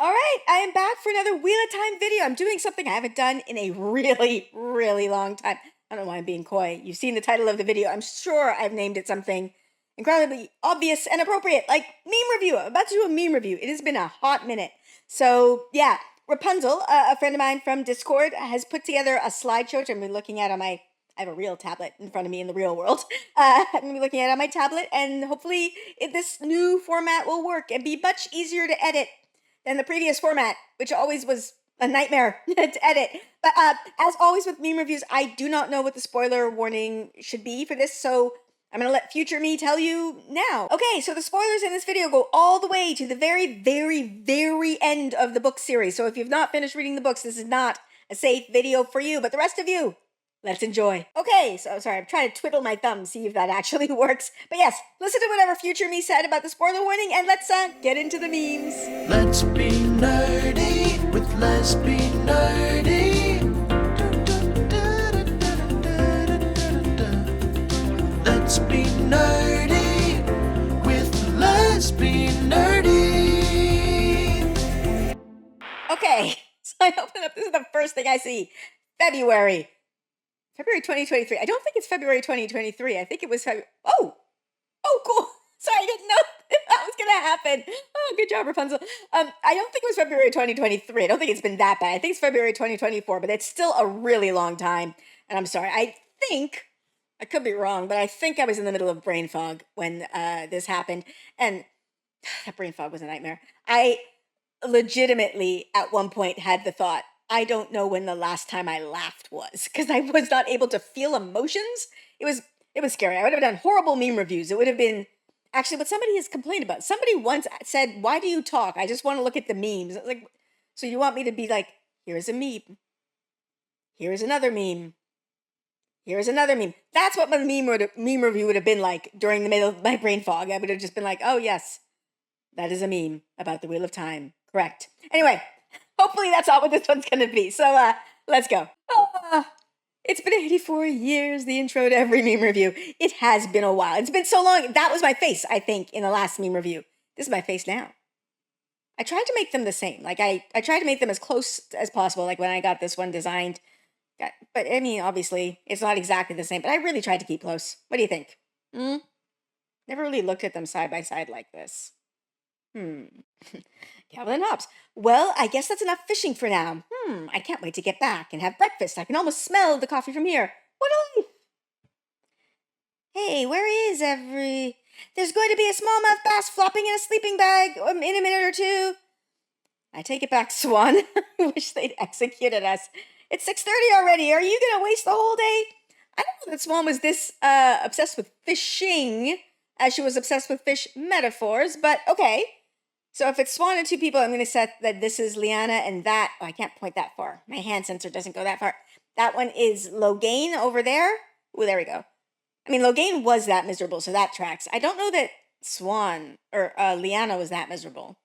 All right, I am back for another Wheel of Time video. I'm doing something I haven't done in a really, really long time. I don't know why I'm being coy. You've seen the title of the video. I'm sure I've named it something incredibly obvious and appropriate, like meme review. I'm about to do a meme review. It has been a hot minute. So yeah, Rapunzel, a friend of mine from Discord, has put together a slideshow which I'm looking at on my, I have a real tablet in front of me in the real world. I'm going to be looking at it on my tablet, and hopefully this new format will work and be much easier to edit than the previous format, which always was a nightmare to edit. But as always with meme reviews, I do not know what the spoiler warning should be for this, so I'm going to let future me tell you now. Okay, so the spoilers in this video go all the way to the very, very, very end of the book series. So if you've not finished reading the books, this is not a safe video for you, but the rest of you, let's enjoy. Okay, so sorry, I'm trying to twiddle my thumb, see if that actually works. But yes, listen to whatever future me said about the spoiler warning, and let's get into the memes. Let's be nerdy with Let's Be Nerdy. Let's be nerdy with Let's Be Nerdy. Okay, so I open up, this is the first thing I see. February 2023. I don't think it's February 2023. I think it was February. Oh, cool. Sorry, I didn't know that was going to happen. Oh, good job, Rapunzel. I don't think it was February 2023. I don't think it's been that bad. I think it's February 2024, but it's still a really long time. And I'm sorry. I think, I could be wrong, but I think I was in the middle of brain fog when this happened. And that brain fog was a nightmare. I legitimately, at one point, had the thought, I don't know when the last time I laughed was, because I was not able to feel emotions. It was scary. I would have done horrible meme reviews. It would have been actually what somebody has complained about. Somebody once said, "Why do you talk? I just want to look at the memes." Like, so you want me to be like, here's a meme. Here's another meme. Here's another meme. That's what my meme review would have been like during the middle of my brain fog. I would have just been like, oh yes, that is a meme about the Wheel of Time. Correct. Anyway, hopefully that's not what this one's going to be. So let's go. It's been 84 years, the intro to every meme review. It has been a while. It's been so long. That was my face, I think, in the last meme review. This is my face now. I tried to make them the same. Like, I tried to make them as close as possible, like when I got this one designed. But, I mean, obviously, it's not exactly the same, but I really tried to keep close. What do you think? Never really looked at them side by side like this. Calvin and Hobbes. Well, I guess that's enough fishing for now. I can't wait to get back and have breakfast. I can almost smell the coffee from here. What a life! Hey, where is There's going to be a smallmouth bass flopping in a sleeping bag in a minute or two. I take it back, Swan. I wish they'd executed us. It's 6:30 already. Are you going to waste the whole day? I don't know that Swan was this obsessed with fishing as she was obsessed with fish metaphors, but okay. So if it's Swan and two people, I'm going to set that this is Lyanna and that, I can't point that far. My hand sensor doesn't go that far. That one is Logain over there. Oh, there we go. I mean, Logain was that miserable, so that tracks. I don't know that Swan or Lyanna was that miserable.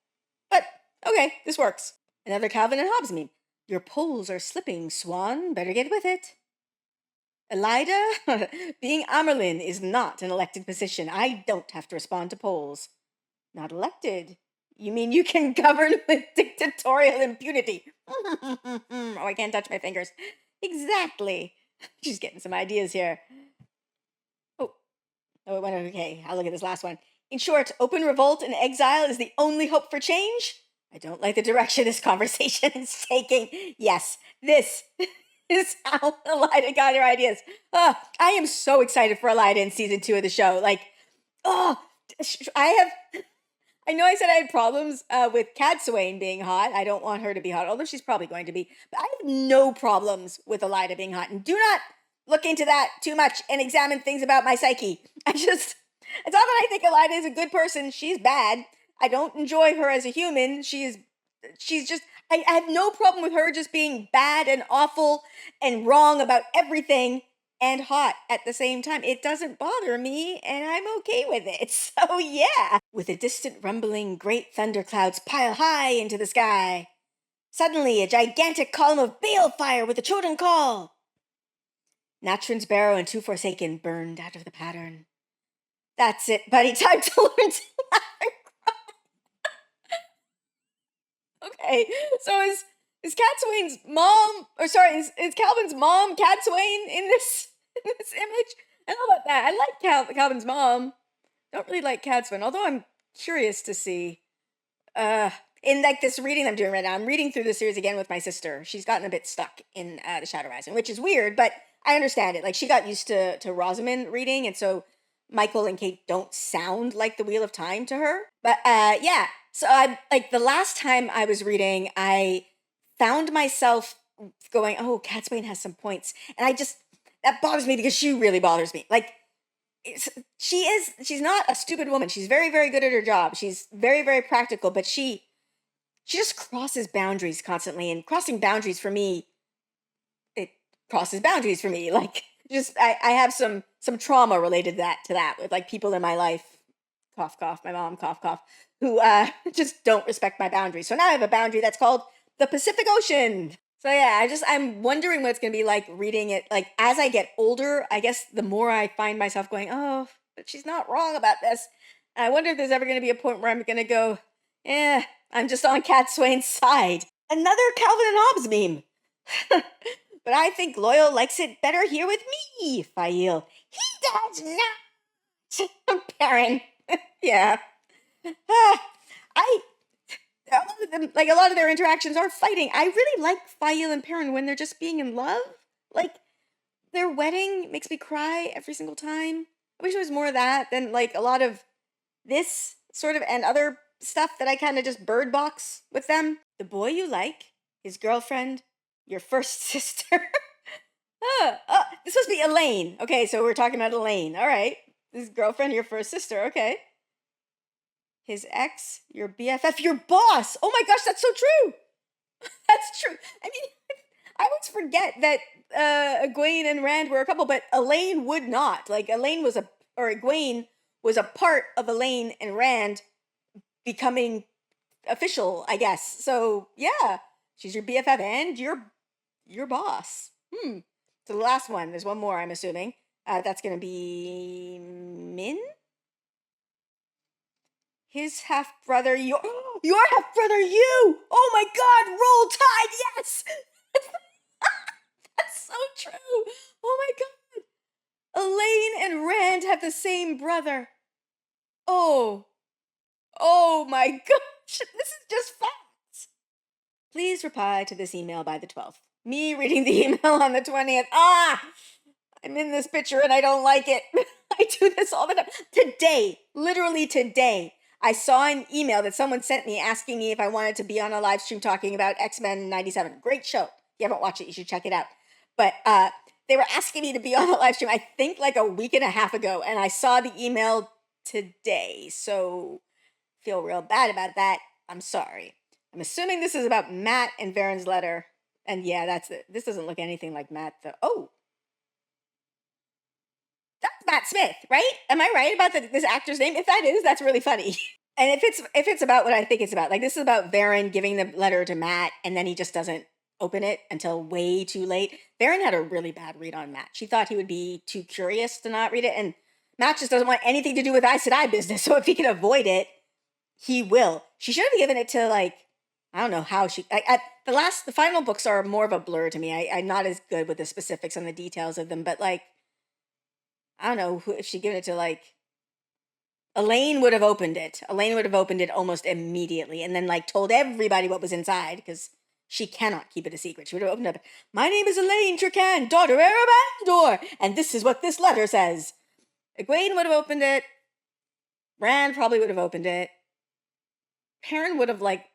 But, okay, this works. Another Calvin and Hobbes meme. Your poles are slipping, Swan. Better get with it. Elida, being Amerlin is not an elected position. I don't have to respond to polls. Not elected. You mean you can govern with dictatorial impunity? Oh, I can't touch my fingers. Exactly. She's getting some ideas here. Oh, it went okay. I'll look at this last one. In short, open revolt and exile is the only hope for change? I don't like the direction this conversation is taking. Yes, this is how Elida got her ideas. I am so excited for Elida in season 2 of the show. Like, I know I said I had problems with Cadsuane being hot. I don't want her to be hot, although she's probably going to be. But I have no problems with Elida being hot. And do not look into that too much and examine things about my psyche. It's not that I think Elida is a good person. She's bad. I don't enjoy her as a human. She's just, I have no problem with her just being bad and awful and wrong about everything and hot at the same time. It doesn't bother me, and I'm okay with it. So yeah. With a distant rumbling, great thunderclouds pile high into the sky. Suddenly, a gigantic column of balefire with a children call. Natrin's barrow and Two Forsaken burned out of the pattern. That's it, buddy. Time to learn to laugh and cry. Okay, so is Cat Swain's mom, or sorry, is Calvin's mom Cat Swain in this image? I don't know about that. I like Calvin's mom. Don't really like Cat Swain, although I'm curious to see. In like this reading I'm doing right now, I'm reading through the series again with my sister. She's gotten a bit stuck in The Shadow Rising, which is weird, but I understand it. Like she got used to Rosamund reading, and so Michael and Kate don't sound like the Wheel of Time to her. But yeah, so I like the last time I was reading, I found myself going, "Oh, Cat Swain has some points," and I just that bothers me because she really bothers me. Like she's not a stupid woman. She's very, very good at her job. She's very, very practical, but she just crosses boundaries constantly, and crossing boundaries for me, it crosses boundaries for me. Like just I have some trauma related to that with like people in my life, cough cough, my mom, cough cough, who just don't respect my boundaries. So now I have a boundary that's called the Pacific Ocean. So yeah, I'm wondering what it's gonna be like reading it. Like as I get older, I guess the more I find myself going, oh, but she's not wrong about this. And I wonder if there's ever gonna be a point where I'm gonna go, I'm just on Cat Swain's side. Another Calvin and Hobbes meme. But I think Loyal likes it better here with me, Fail. He does not. Perrin. Yeah. A lot of their interactions are fighting. I really like Fail and Perrin when they're just being in love. Like, their wedding makes me cry every single time. I wish there was more of that than, like, a lot of this sort of and other stuff that I kind of just bird box with them. The boy you like, his girlfriend, your first sister. This must be Elaine. Okay, so we're talking about Elaine. All right. His girlfriend, your first sister. Okay. His ex, your BFF, your boss. Oh my gosh, that's so true. That's true. I mean, I always forget that Egwene and Rand were a couple, but Elaine would not. Like, Egwene was a part of Elaine and Rand becoming official, I guess. So, yeah, she's your BFF and your boss. So the last one, there's one more, I'm assuming. That's going to be Min? His half-brother, your half-brother, you! Oh my god, roll tide, yes! That's so true! Oh my god! Elaine and Rand have the same brother. Oh my gosh, this is just facts. Please reply to this email by the 12th. Me reading the email on the 20th. I'm in this picture and I don't like it. I do this all the time. Today, literally today, I saw an email that someone sent me asking me if I wanted to be on a live stream talking about X-Men 97. Great show. If you haven't watched it, you should check it out. But they were asking me to be on a live stream, I think like a week and a half ago, and I saw the email today. So feel real bad about that. I'm sorry. I'm assuming this is about Matt and Varen's letter. And yeah, that's it. This doesn't look anything like Matt, though. Oh. That's Matt Smith, right? Am I right about this actor's name? If that is, that's really funny. And if it's about what I think it's about, like this is about Varen giving the letter to Matt, and then he just doesn't open it until way too late. Varen had a really bad read on Matt. She thought he would be too curious to not read it, and Matt just doesn't want anything to do with Aes Sedai business, so if he can avoid it, he will. She should have given it to, like, I don't know how she... the final books are more of a blur to me. I'm not as good with the specifics and the details of them, but, like, I don't know if she'd given it to, like... Elaine would have opened it. Elaine would have opened it almost immediately and then, like, told everybody what was inside, because she cannot keep it a secret. She would have opened up, my name is Elaine Trecan, daughter of Erebandor, and this is what this letter says. Egwene would have opened it. Rand probably would have opened it. Perrin would have, like,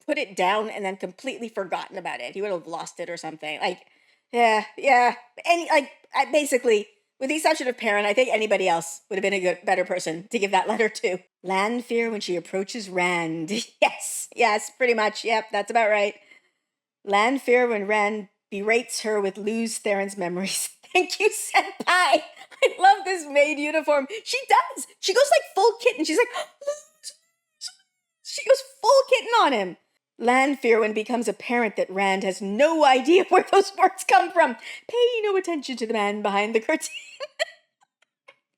put it down and then completely forgotten about it. He would have lost it or something. Like, yeah. And, like, basically, with the exception of Perrin, I think anybody else would have been a better person to give that letter to. Lanfear when she approaches Rand. Yes, pretty much. Yep, that's about right. Lanfear when Rand berates her with Luz Theron's memories. Thank you, Senpai. I love this maid uniform. She does. She goes like full kitten. She's like, she goes full kitten on him. Lanfear when it becomes apparent that Rand has no idea where those words come from. Pay no attention to the man behind the curtain.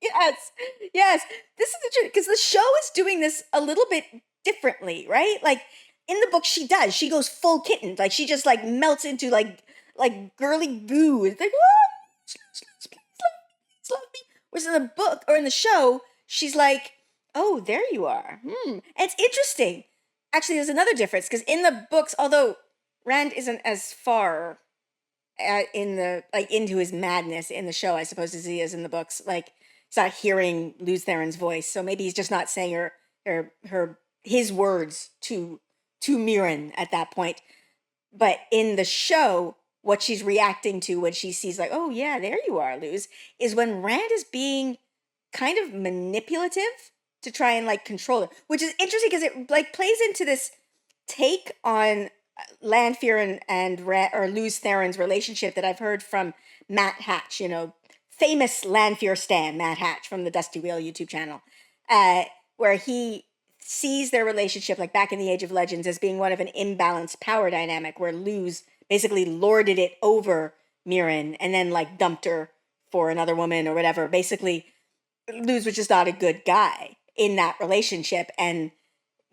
Yes. This is the truth, because the show is doing this a little bit differently, right? Like, in the book she does. She goes full kitten. Like she just like melts into like girly goo. It's like, oh, please love me. Whereas in the book or in the show, she's like, oh, there you are. And it's interesting. Actually, there's another difference because in the books, although Rand isn't as far in the like into his madness in the show, I suppose, as he is in the books. Like he's not hearing Luz Theron's voice, so maybe he's just not saying his words to Mirren at that point. But in the show, what she's reacting to when she sees like, oh yeah, there you are, Luz, is when Rand is being kind of manipulative to try and like control her, which is interesting because it like plays into this take on Lanfear and or Luz Theron's relationship that I've heard from Matt Hatch, famous Lanfear stan Matt Hatch from the Dusty Wheel YouTube channel, where he sees their relationship like back in the Age of Legends as being one of an imbalanced power dynamic where Luz basically lorded it over Mirren and then like dumped her for another woman or whatever. Basically, Luz was just not a good guy in that relationship, and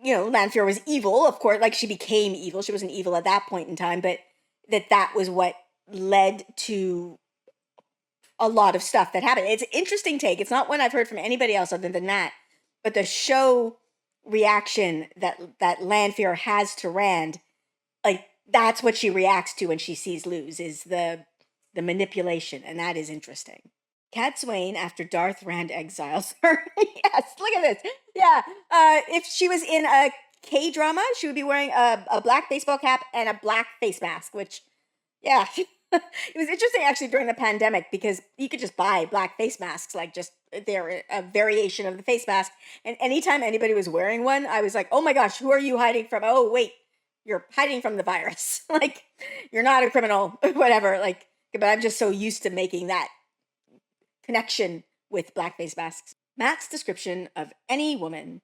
Lanfear was evil, of course, like she became evil. She wasn't evil at that point in time, but that was what led to a lot of stuff that happened. It's an interesting take. It's not one I've heard from anybody else other than that. But the show reaction that Lanfear has to Rand, like that's what she reacts to when she sees Luz, is the manipulation, and that is interesting. Cat Swain after Darth Rand exiles her. Yes, look at this. Yeah, if she was in a K-drama, she would be wearing a black baseball cap and a black face mask, which, yeah. It was interesting actually during the pandemic because you could just buy black face masks, like just they're a variation of the face mask. And anytime anybody was wearing one, I was like, oh my gosh, who are you hiding from? Oh, wait, you're hiding from the virus. Like, you're not a criminal, whatever. Like, but I'm just so used to making that connection with black face masks. Matt's description of any woman,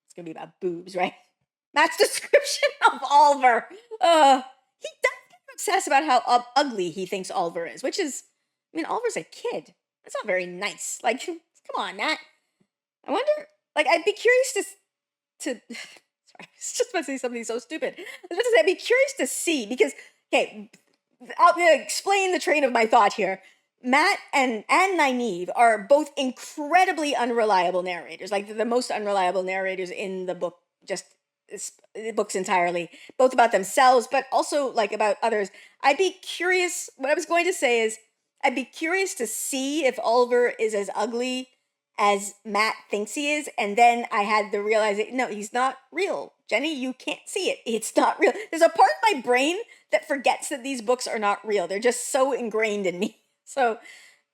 it's going to be about boobs, right? Matt's description of Oliver. He does get obsessed about how ugly he thinks Oliver is, which is, I mean, Oliver's a kid. That's not very nice. Like, come on, Matt. I wonder, like, I'd be curious to sorry, I was just about to say something so stupid. I was about to say, I'd be curious to see, because, okay, I'll explain the train of my thought here. Matt and Nynaeve are both incredibly unreliable narrators, like the most unreliable narrators in the book, just the books entirely, both about themselves, but also like about others. I'd be curious, what I was going to say is, I'd be curious to see if Oliver is as ugly as Matt thinks he is, and then I had the realization, no, he's not real. Jenny, you can't see it. It's not real. There's a part of my brain that forgets that these books are not real. They're just so ingrained in me. So,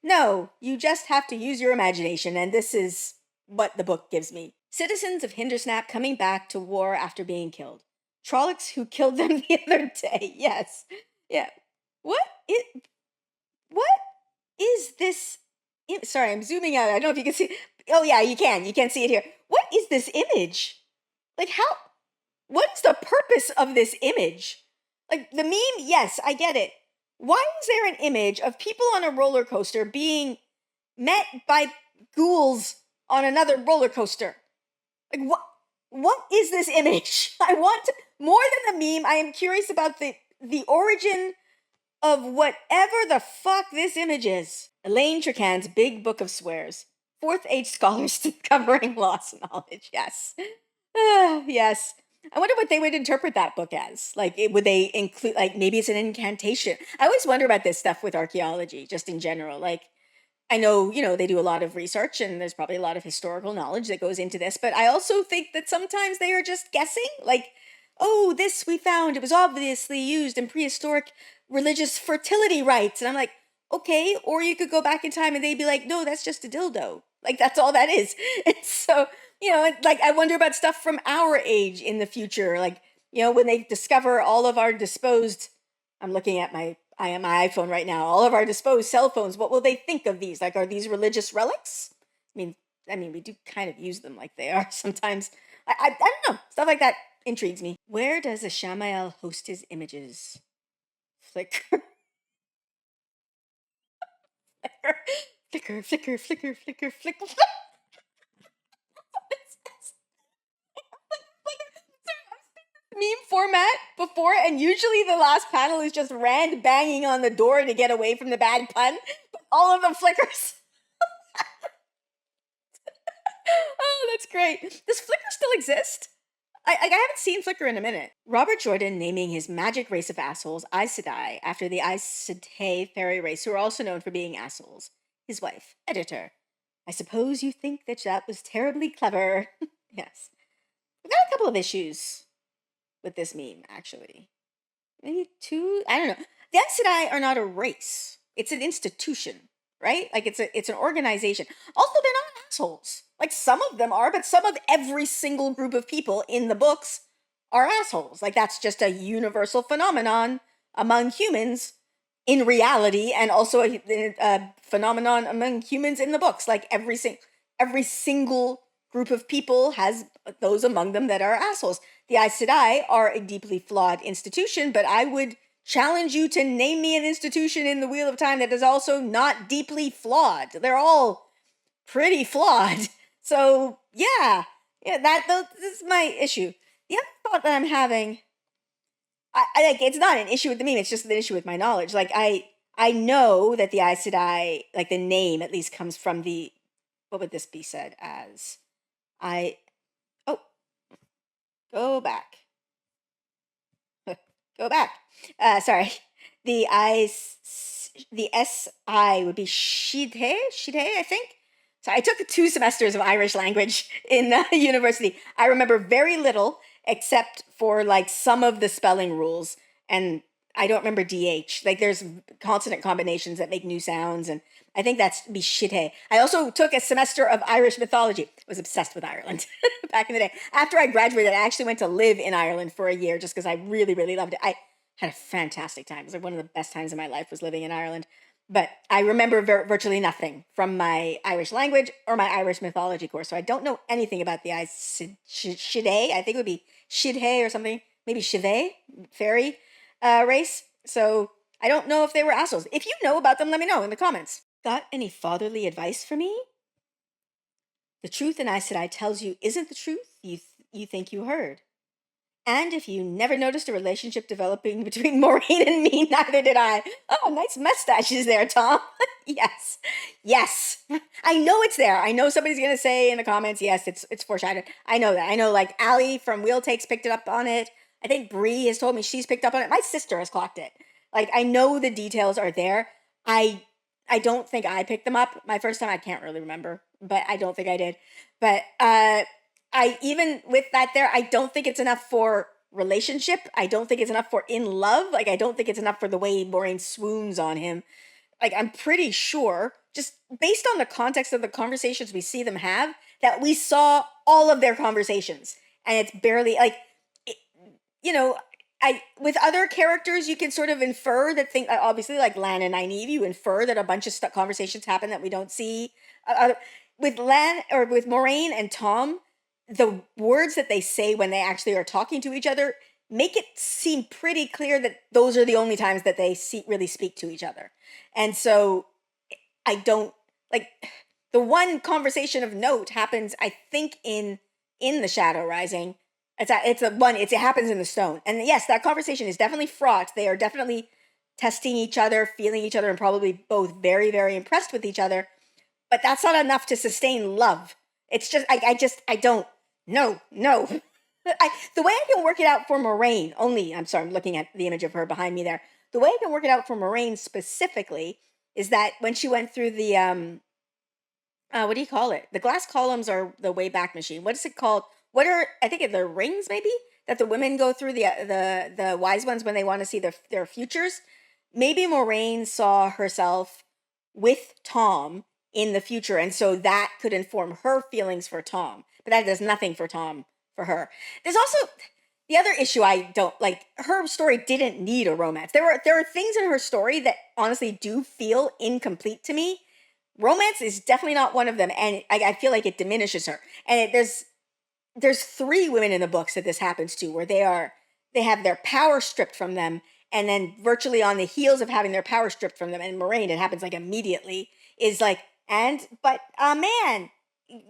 no, you just have to use your imagination, and this is what the book gives me. Citizens of Hindersnap coming back to war after being killed. Trollocs who killed them the other day. Yes. Yeah. What is this? Sorry, I'm zooming out. I don't know if you can see. Oh, yeah, you can. You can see it here. What is this image? Like, what's the purpose of this image? Like, the meme, yes, I get it. Why is there an image of people on a roller coaster being met by ghouls on another roller coaster? Like, what is this image? I want more than the meme. I am curious about the origin of whatever the fuck this image is. Elaine Trecan's Big Book of Swears. Fourth age scholars discovering lost knowledge. Yes. Yes. I wonder what they would interpret that book as. Like, would they include, like, maybe it's an incantation? I always wonder about this stuff with archaeology, just in general. Like, I know, they do a lot of research and there's probably a lot of historical knowledge that goes into this, but I also think that sometimes they are just guessing. Like, oh, this we found, it was obviously used in prehistoric religious fertility rites. And I'm like, okay, or you could go back in time and they'd be like, no, that's just a dildo. Like, that's all that is. And so, like, I wonder about stuff from our age in the future. Like, when they discover all of our disposed, I'm looking at my iPhone right now, all of our disposed cell phones, what will they think of these? Like, are these religious relics? I mean, we do kind of use them like they are sometimes. I don't know. Stuff like that intrigues me. Where does a Shamael host his images? Flickr. Flickr, Flickr, Flickr, Flickr, Flickr. meme format before, and usually the last panel is just Rand banging on the door to get away from the bad pun. But all of them flickers. Oh, that's great. Does Flickr still exist? I haven't seen Flickr in a minute. Robert Jordan naming his magic race of assholes Aes Sedai after the Aes Sedai fairy race, who are also known for being assholes. His wife, editor. I suppose you think that was terribly clever. Yes. I've got a couple of issues with this meme, actually. Maybe two? I don't know. The Aes Sedai are not a race. It's an institution, right? Like it's an organization. Also, they're not assholes. Like some of them are, but some of every single group of people in the books are assholes. Like that's just a universal phenomenon among humans in reality, and also a phenomenon among humans in the books. Like every single group of people has those among them that are assholes. The Aes Sedai are a deeply flawed institution, but I would challenge you to name me an institution in the Wheel of Time that is also not deeply flawed. They're all pretty flawed. So yeah, this is my issue. The other thought that I'm having, I like, it's not an issue with the meme, it's just an issue with my knowledge. Like I know that the Aes Sedai, like the name at least comes from the, what would this be said as? Go back. Go back. Sorry. The SI would be Shidhe, I think. So I took 2 semesters of Irish language in university. I remember very little except for like some of the spelling rules, and I don't remember DH. Like there's consonant combinations that make new sounds, and I think that's be Shidhe. I also took a semester of Irish mythology. I was obsessed with Ireland back in the day. After I graduated, I actually went to live in Ireland for a year just because I really, really loved it. I had a fantastic time. It was like one of the best times of my life was living in Ireland. But I remember virtually nothing from my Irish language or my Irish mythology course. So I don't know anything about the Aes Sedai. I think it would be Shidhe or something. Maybe Shive, fairy race. So I don't know if they were assholes. If you know about them, let me know in the comments. Got any fatherly advice for me? The truth in Aes Sedai tells you isn't the truth you think you heard. And if you never noticed a relationship developing between Maureen and me, neither did I. Oh, nice mustaches there, Tom. Yes. Yes. I know it's there. I know somebody's going to say in the comments, yes, it's foreshadowed. I know that. I know like Allie from Wheel Takes picked it up on it. I think Bree has told me she's picked up on it. My sister has clocked it. Like I know the details are there. I don't think I picked them up. My first time, I can't really remember, but I don't think I did. But I, even with that there, I don't think it's enough for relationship. I don't think it's enough for in love. Like, I don't think it's enough for the way Maureen swoons on him. Like, I'm pretty sure, just based on the context of the conversations we see them have, that we saw all of their conversations. And it's barely, like, you know, with other characters, you can sort of infer that thing, obviously, like Lan and Nynaeve, you infer that a bunch of conversations happen that we don't see. With Lan, or with Moraine and Tom, the words that they say when they actually are talking to each other make it seem pretty clear that those are the only times that they really speak to each other. And so I don't, like, the one conversation of note happens, I think, in the Shadow Rising. It happens in the Stone. And yes, that conversation is definitely fraught. They are definitely testing each other, feeling each other, and probably both very, very impressed with each other. But that's not enough to sustain love. It's just, I don't, no. The way I can work it out for Moraine, I'm looking at the image of her behind me there. The way I can work it out for Moraine specifically is that when she went through the, what do you call it? The glass columns are the Wayback Machine. What is it called? I think they're rings maybe, that the women go through, the wise ones when they want to see their futures. Maybe Moraine saw herself with Tom in the future, and so that could inform her feelings for Tom. But that does nothing for Tom, for her. There's also the other issue I don't like. Her story didn't need a romance. There are things in her story that honestly do feel incomplete to me. Romance is definitely not one of them, and I feel like it diminishes her. And there's 3 women in the books that this happens to, where they have their power stripped from them, and then virtually on the heels of having their power stripped from them, and Moraine, it happens like immediately, is like, but a man,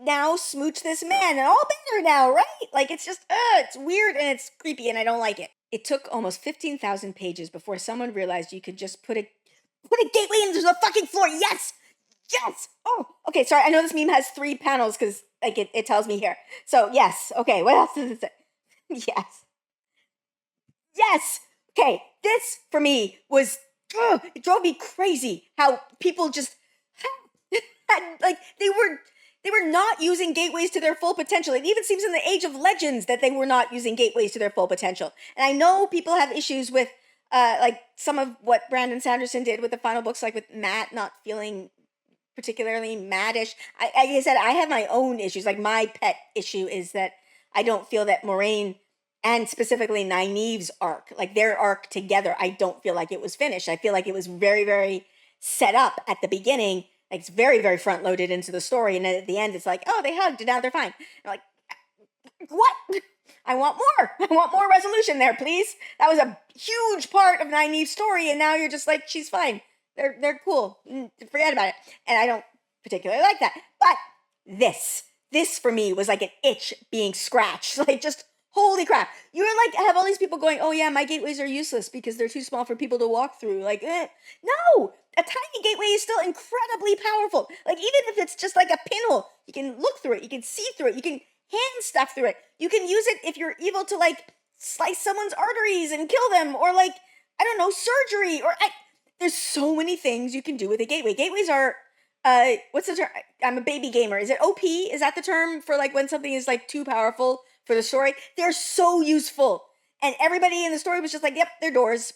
now smooch this man and all better now, right? Like, it's just, it's weird and it's creepy and I don't like it. It took almost 15,000 pages before someone realized you could just put a gateway into the fucking floor. Yes! Yes! Oh, okay, sorry. I know this meme has 3 panels because, like, it tells me here. So, yes. Okay, what else does it say? Yes. Yes! Okay, this, for me, was, it drove me crazy how people just had, like, they were not using gateways to their full potential. It even seems in the Age of Legends that they were not using gateways to their full potential. And I know people have issues with, like, some of what Brandon Sanderson did with the final books, like with Matt not feeling particularly maddish. Like I said, I have my own issues. Like, my pet issue is that I don't feel that Moraine and specifically Nynaeve's arc, like their arc together, I don't feel like it was finished. I feel like it was very, very set up at the beginning. Like, it's very, very front loaded into the story. And then at the end, it's like, oh, they hugged and now they're fine. I'm like, what? I want more. I want more resolution there, please. That was a huge part of Nynaeve's story. And now you're just like, she's fine. They're cool. Forget about it. And I don't particularly like that. But this for me was like an itch being scratched. Like, just, holy crap. You're like, have all these people going, oh yeah, my gateways are useless because they're too small for people to walk through. Like, no, a tiny gateway is still incredibly powerful. Like, even if it's just like a pinhole, you can look through it, you can see through it, you can hand stuff through it. You can use it if you're evil to, like, slice someone's arteries and kill them, or, like, I don't know, surgery, or there's so many things you can do with a gateway. Gateways are, what's the term? I'm a baby gamer. Is it OP? Is that the term for, like, when something is, like, too powerful for the story? They're so useful. And everybody in the story was just like, yep, they're doors.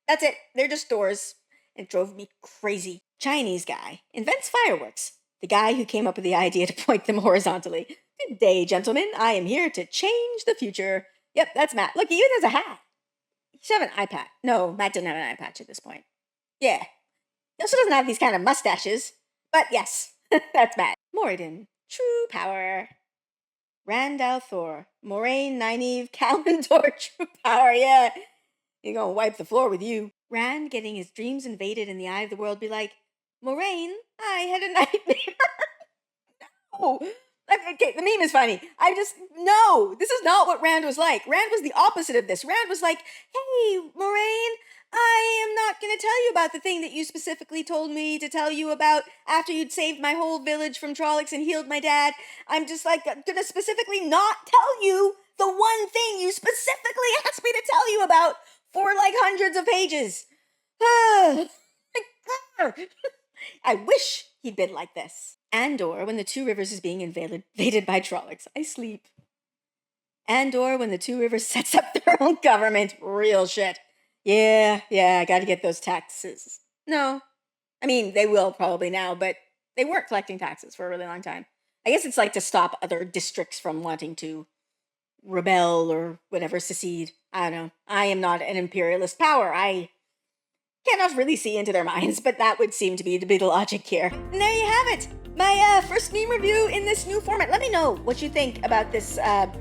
That's it. They're just doors. It drove me crazy. Chinese guy invents fireworks. The guy who came up with the idea to point them horizontally. Good day, gentlemen. I am here to change the future. Yep, that's Matt. Look, he even has a hat. He should have an eye patch. No, Matt didn't have an eye patch at this point. Yeah. He also doesn't have these kind of mustaches. But yes, that's Matt. Moradin. True power. Rand al'Thor. Moraine, Nynaeve, Kalimdor. True power, yeah. You're gonna wipe the floor with you. Rand getting his dreams invaded in the eye of the world be like, Moraine, I had a nightmare. No. Okay, the meme is funny. No, this is not what Rand was like. Rand was the opposite of this. Rand was like, hey, Moraine, I am not going to tell you about the thing that you specifically told me to tell you about after you'd saved my whole village from Trollocs and healed my dad. I'm just, like, going to specifically not tell you the one thing you specifically asked me to tell you about for, like, hundreds of pages. I wish he'd been like this. Andor, when the Two Rivers is being invaded by Trollocs. I sleep. Andor, when the Two Rivers sets up their own government. Real shit. Yeah, I gotta get those taxes. No. I mean, they will probably now, but they weren't collecting taxes for a really long time. I guess it's like to stop other districts from wanting to rebel or whatever, secede. I don't know. I am not an imperialist power. I cannot really see into their minds, but that would seem to be the logic here. And there you have it. My first meme review in this new format. Let me know what you think about this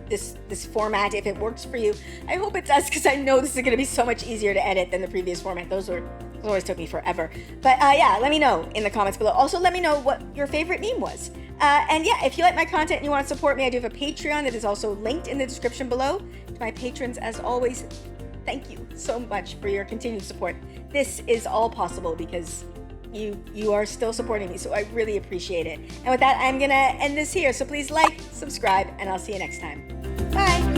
this format, if it works for you. I hope it does, because I know this is going to be so much easier to edit than the previous format. Those always took me forever. But yeah, let me know in the comments below. Also, let me know what your favorite meme was. And yeah, if you like my content and you want to support me, I do have a Patreon that is also linked in the description below. To my patrons, as always, thank you so much for your continued support. This is all possible because you are still supporting me, so I really appreciate it. And with that, I'm gonna end this here. So please like, subscribe, and I'll see you next time. Bye.